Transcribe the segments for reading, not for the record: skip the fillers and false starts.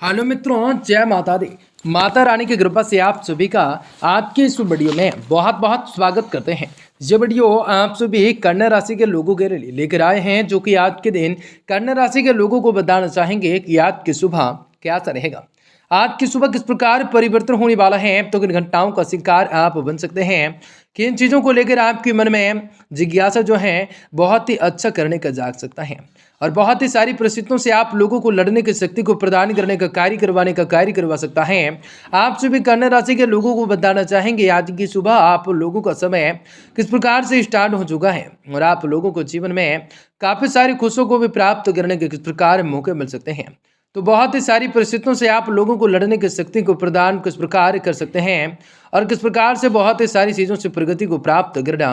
Hello मित्रों, जय माता दी। माता रानी की कृपा से आप सभी का आज के इस वीडियो में बहुत बहुत स्वागत करते हैं। ये वीडियो आप सभी कन्या राशि के लोगों के लिए लेकर आए हैं, जो कि आज के दिन कन्या राशि के लोगों को बताना चाहेंगे कि आज की सुबह कैसा रहेगा। आज की सुबह किस प्रकार परिवर्तन होने वाला है, तो किन घटनाओं का शिकार आप बन सकते हैं, किन चीज़ों को लेकर आपके मन में जिज्ञासा जो है बहुत ही अच्छा करने का जाग सकता है और बहुत ही सारी परिस्थितियों से आप लोगों को लड़ने की शक्ति को प्रदान करने का कार्य करवाने का कार्य करवा सकता है। आप सभी कन्या राशि के लोगों को बताना चाहेंगे आज की सुबह आप लोगों का समय किस प्रकार से स्टार्ट हो चुका है और आप लोगों को जीवन में काफ़ी सारी खुशियों को भी प्राप्त करने के किस प्रकार मौके मिल सकते हैं। तो बहुत ही सारी परिस्थितियों से आप लोगों को लड़ने की शक्ति को प्रदान किस प्रकार कर सकते हैं और किस प्रकार से बहुत ही सारी चीज़ों से प्रगति को प्राप्त करना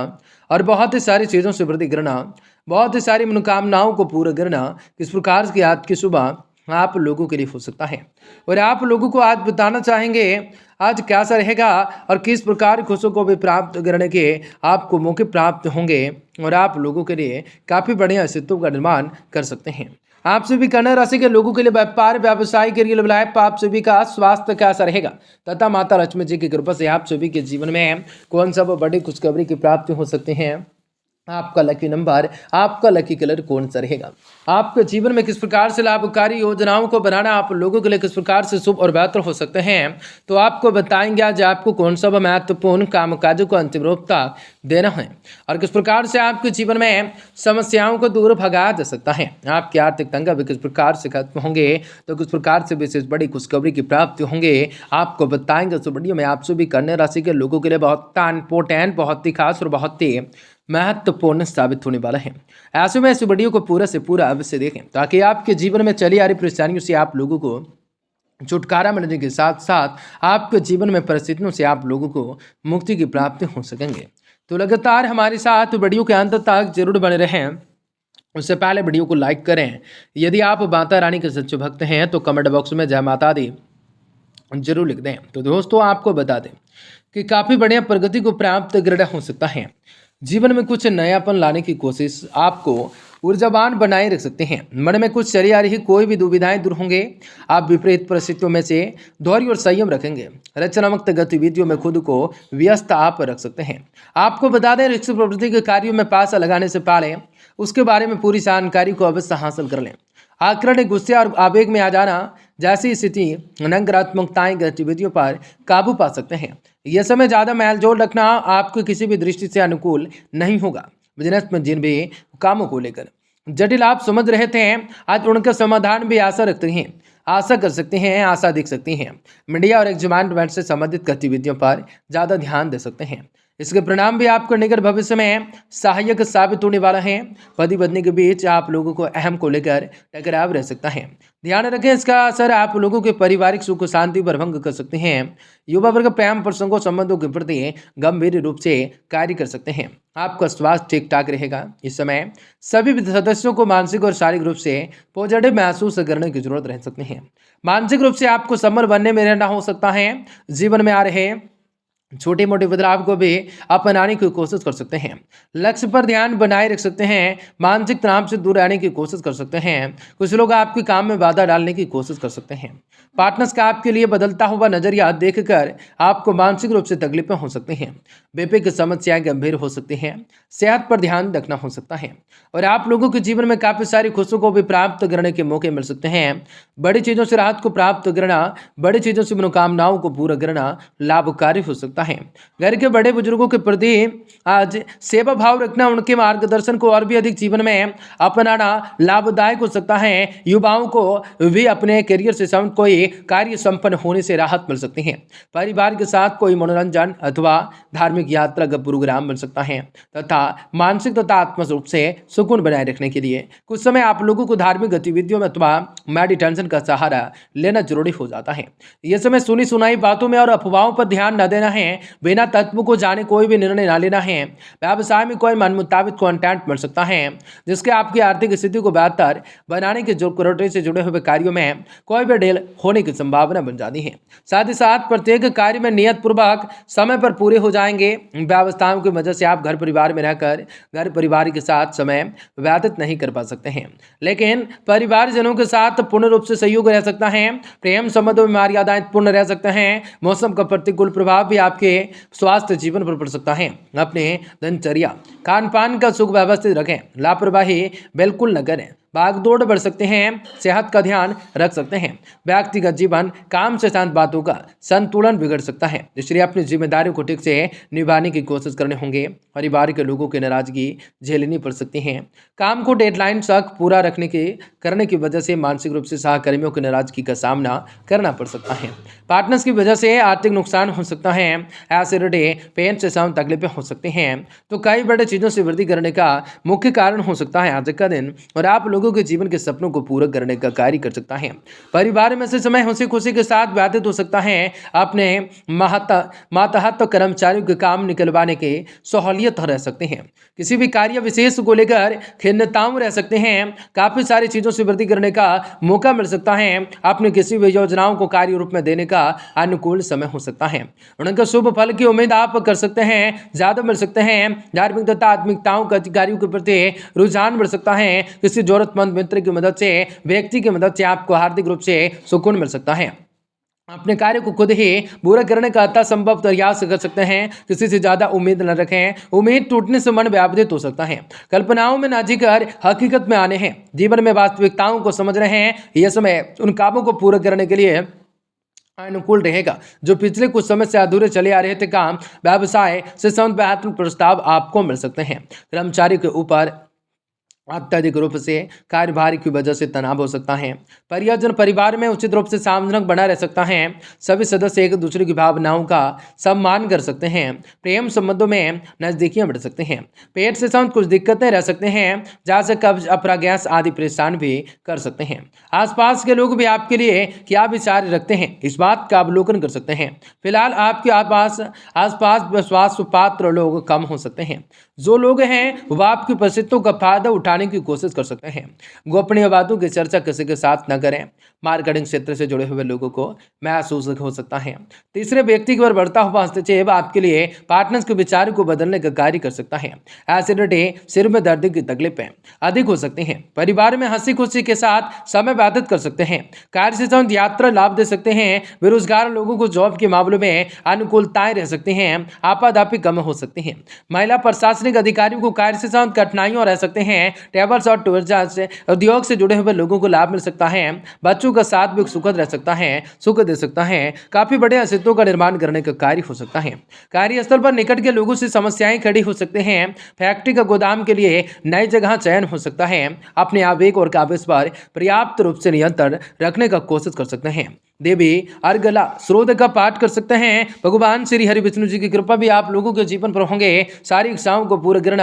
और बहुत ही सारी चीज़ों से वृद्धि करना, बहुत ही सारी मनोकामनाओं को पूरा करना किस प्रकार की आज की सुबह आप लोगों के लिए हो सकता है। और आप लोगों को आज बताना चाहेंगे आज कैसा रहेगा और किस प्रकार खुशियों को भी प्राप्त करने के आपको मौके प्राप्त होंगे और आप लोगों के लिए काफ़ी बढ़िया अस्तित्व का निर्माण कर सकते हैं। आप सभी कन्या राशि के लोगों के लिए व्यापार व्यवसाय के लिए लाइफ आप सभी का स्वास्थ्य कैसा रहेगा तथा माता लक्ष्मी जी की कृपा से आप सभी के जीवन में कौन सा बड़ी खुशखबरी की प्राप्ति हो सकते हैं। आपका लकी नंबर, आपका लकी कलर कौन सा रहेगा। आपके जीवन में किस प्रकार से लाभकारी योजनाओं को बनाना आप लोगों के लिए किस प्रकार से शुभ और बेहतर हो सकते हैं, तो आपको बताएंगे आज आपको कौन सा महत्वपूर्ण कामकाजों को अंतिम रूपता देना है और किस प्रकार से आपके जीवन में समस्याओं को दूर भगाया जा सकता है। आपकी आर्थिक तंगा भी किस प्रकार से खत्म होंगे, तो किस प्रकार से विशेष बड़ी खुशखबरी की प्राप्ति होंगे आपको बताएंगे। इस वीडियो में आप सभी कन्या राशि के लोगों के लिए बहुत इंपॉर्टेंट, बहुत ही खास और बहुत ही महत्वपूर्ण साबित होने वाला है। ऐसे में इस वीडियो को पूरा से पूरा अवश्य देखें ताकि आपके जीवन में चली आ रही परेशानियों से आप लोगों को छुटकारा मिलने के साथ साथ आपके जीवन में परिस्थितियों से आप लोगों को मुक्ति की प्राप्ति हो सकेंगे। तो लगातार हमारे साथ वीडियो के अंत तक जरूर बने रहें। उससे पहले वीडियो को लाइक करें। यदि आप माता रानी के सच्चे भक्त हैं तो कमेंट बॉक्स में जय माता दी जरूर लिख दें। तो दोस्तों आपको बता दें कि काफ़ी बढ़िया प्रगति को प्राप्त करना हो सकता है। जीवन में कुछ नयापन लाने की कोशिश आपको ऊर्जावान बनाए रख सकते हैं। मन में कुछ चली आ रही कोई भी दुविधाएं दूर होंगे। आप विपरीत परिस्थितियों में से धैर्य और संयम रखेंगे। रचनात्मक गतिविधियों में खुद को व्यस्त आप रख सकते हैं। आपको बता दें ऋषि प्रवृत्ति के कार्यों में पासा लगाने से पहले उसके बारे में पूरी जानकारी को अवश्य हासिल कर लें। आक्रमण, गुस्से और आवेग में आ जाना जैसी स्थिति नकारात्मकताएं गतिविधियों पर काबू पा सकते हैं। यह समय ज़्यादा मेलजोल रखना आपको किसी भी दृष्टि से अनुकूल नहीं होगा। बिजनेस में जिन भी कामों को लेकर जटिल आप समझ रहे थे आज उनका समाधान भी आशा रखते हैं, आशा कर सकते हैं, आशा देख सकते हैं। मीडिया और एग्जाम से संबंधित गतिविधियों पर ज़्यादा ध्यान दे सकते हैं। इसके परिणाम भी आपको निकट भविष्य में सहायक साबित होने वाला है। पति पत्नी के बीच आप लोगों को अहम को लेकर टकराव रह सकता है। ध्यान रखें इसका असर आप लोगों के पारिवारिक सुख शांति पर भंग कर सकते हैं। युवा वर्ग प्रेम प्रसंगों संबंधों के प्रति गंभीर रूप से कार्य कर सकते हैं। आपका स्वास्थ्य ठीक ठाक रहेगा। इस समय सभी सदस्यों को मानसिक और शारीरिक रूप से पॉजिटिव महसूस करने की जरूरत रह सकती है। मानसिक रूप से आपको समर बनने में रहना हो सकता है। जीवन में आ रहे छोटे मोटे बदलाव को भी अपनाने की कोशिश कर सकते हैं। लक्ष्य पर ध्यान बनाए रख सकते हैं। मानसिक तनाव से दूर रहने की कोशिश कर सकते हैं। कुछ लोग आपके काम में बाधा डालने की कोशिश कर सकते हैं। पार्टनर्स का आपके लिए बदलता हुआ नजरिया देखकर आपको मानसिक रूप से तकलीफें हो सकती हैं। बीपी की समस्याएं गंभीर हो सकती हैं। सेहत पर ध्यान रखना हो सकता है और आप लोगों के जीवन में काफ़ी सारी खुशियों को भी प्राप्त करने के मौके मिल सकते हैं। बड़ी चीज़ों से राहत को प्राप्त करना, बड़ी चीज़ों से मनोकामनाओं को पूरा करना लाभकारी हो सकता है। घर के बड़े बुजुर्गों के प्रति आज सेवा भाव रखना, उनके मार्गदर्शन को और भी अधिक जीवन में अपनाना लाभदायक हो सकता है। युवाओं को भी अपने करियर से संबंधित कोई कार्य संपन्न होने से राहत मिल सकती है। परिवार के साथ कोई मनोरंजन अथवा धार्मिक यात्रा का प्रोग्राम बन सकता है तथा मानसिक तथा आत्मिक रूप से सुकून बनाए रखने के लिए कुछ समय आप लोगों को धार्मिक गतिविधियों में अथवा मेडिटेशन का सहारा लेना जरूरी हो जाता है। यह समय सुनी सुनाई बातों में और अफवाहों पर ध्यान न देना है। हैं, बिना तत्व को जाने कोई भी निर्णय ना लेना है। व्यवसाय में कोई मन मुताबिक कंटेंट मिल सकता है जिसके आपकी आर्थिक स्थिति को बेहतर बनाने के जो कुरेटी से जुड़े हुए कार्यों में कोई भी डील होने की संभावना बन जाती है। साथ ही साथ प्रत्येक कार्य में नियत पूर्वक समय पर पूरे हो जाएंगे। व्यवस्थाओं की वजह से आप घर परिवार में रहकर घर परिवार के साथ समय व्यतीत नहीं कर पा सकते हैं, लेकिन परिवारजनों के साथ पूर्ण रूप से सहयोग रह सकता है। प्रेम संबंधों में मर्यादाएं पूर्ण रह सकते हैं। मौसम का प्रतिकूल प्रभाव भी आपके स्वास्थ्य जीवन पर पड़ सकता है। अपने दिनचर्या खान पान का सुख व्यवस्थित रखें, लापरवाही बिल्कुल न करें। भागदौड़ बढ़ सकते हैं, सेहत का ध्यान रख सकते हैं। व्यक्तिगत जीवन काम से शांत बातों का संतुलन बिगड़ सकता है, इसलिए अपनी जिम्मेदारियों को ठीक से निभाने की कोशिश करने होंगे। परिवार के लोगों की नाराजगी झेलनी पड़ सकती है। काम को डेडलाइन तक पूरा करने की वजह से मानसिक रूप से सहकर्मियों की नाराजगी का सामना करना पड़ सकता है। पार्टनर्स की वजह से आर्थिक नुकसान हो सकता है। एसिडिटी, पेन से सम तकलीफें हो सकती हैं, तो कई बड़े चीजों से वृद्धि करने का मुख्य कारण हो सकता है आज का दिन, और आप लोगों के जीवन के सपनों को पूरा करने का कार्य कर सकता है। परिवार में से समय हंसी खुशी के साथ व्यतीत हो सकता है। अपने मातहत कर्मचारियों के काम निकलवाने के सहूलियत रह सकते हैं। किसी भी कार्य विशेष को लेकर खिन्नताओं रह सकते हैं। काफी सारी चीजों से वृद्धि करने का मौका मिल सकता है। अपने किसी भी योजनाओं को कार्य रूप में देने का अनुकूल समय हो सकता है। उनके शुभ फल की उम्मीद आप कर सकते हैं, ज्यादा मिल सकते हैं। धार्मिक तथा आत्मिकताओं का अधिकारियों के प्रति रुझान बढ़ सकता है। किसी जरूरतमंद मित्र की मदद से, व्यक्ति की मदद से आपको आर्थिक रूप से सुकून मिल सकता है। अपने कार्य को खुद ही पूरा करने का अतः संभव प्रयास कर सकते हैं। किसी से ज्यादा उम्मीद न रखें, उम्मीद टूटने से मन व्यापृत हो सकता है। कल्पनाओं में ना जीकर हकीकत में आने हैं। जीवन में वास्तविकताओं को समझ रहे हैं। यह समय उन कामों को पूरा करने के लिए अनुकूल रहेगा जो पिछले कुछ समय से अधूरे चले आ रहे थे। काम व्यवसाय से संबंधित बेहतर प्रस्ताव आपको मिल सकते हैं। कर्मचारी के ऊपर अत्यधिक रूप से कार्यभार की वजह से तनाव हो सकता है। परिजन परिवार में उचित रूप से सामंजस्य बना रह सकता है। सभी सदस्य एक दूसरे की भावनाओं का सम्मान कर सकते हैं। प्रेम संबंधों में नजदीकियां बढ़ सकते हैं। पेट से संबंधित कुछ दिक्कतें रह सकते हैं, जहाँ से कब्ज, अपरागैस आदि परेशान भी कर सकते हैं। आसपास के लोग भी आपके लिए क्या विचार रखते हैं, इस बात का अवलोकन कर सकते हैं। फिलहाल आपके आसपास विश्वास पात्र लोग कम हो सकते हैं। जो लोग हैं वह आपकी परिस्थितियों का फायदा उठाने की कोशिश कर सकते हैं। गोपनीय बातों की चर्चा किसी के साथ न करें। मार्केटिंग क्षेत्र से जुड़े हुए लोगों को महसूस हो सकता है। तीसरे व्यक्ति की ओर बढ़ता हुआ हस्तक्षेप आपके लिए पार्टनर्स के विचारों को बदलने का कार्य कर सकता है। एसिडिटी, सिर में दर्द की तकलीफें अधिक हो सकती हैं। परिवार में हंसी खुशी के साथ समय व्यतीत कर सकते हैं। कार्य से संबंधित यात्रा लाभ दे सकते हैं। बेरोजगार लोगों को जॉब के मामलों में अनुकूलताएं रह सकती हैं। आपाधापी कम हो सकती हैं। महिला प्रशासनिक अधिकारियों को कार्य से संबंधित कठिनाइयों रह सकते हैं। ट्रेवल्स और टूरिज्म से उद्योग से जुड़े हुए लोगों को लाभ मिल सकता है। बच्चों का साथ भी सुखद रह सकता है, सुख दे सकता है। काफी बड़े अस्तित्वों का निर्माण करने का कार्य हो सकता है। कार्यस्थल पर निकट के लोगों से समस्याएं खड़ी हो सकते हैं। फैक्ट्री का गोदाम के लिए नई जगह चयन हो सकता है। अपने आवेग और काबिज पर पर्याप्त रूप से नियंत्रण रखने का कोशिश कर सकते हैं। देवी अर्गला स्रोत का पाठ कर सकते हैं। भगवान श्री हरि विष्णु जी की कृपा भी आप लोगों के जीवन पर होंगे। सारी इच्छाओं को पूरा करना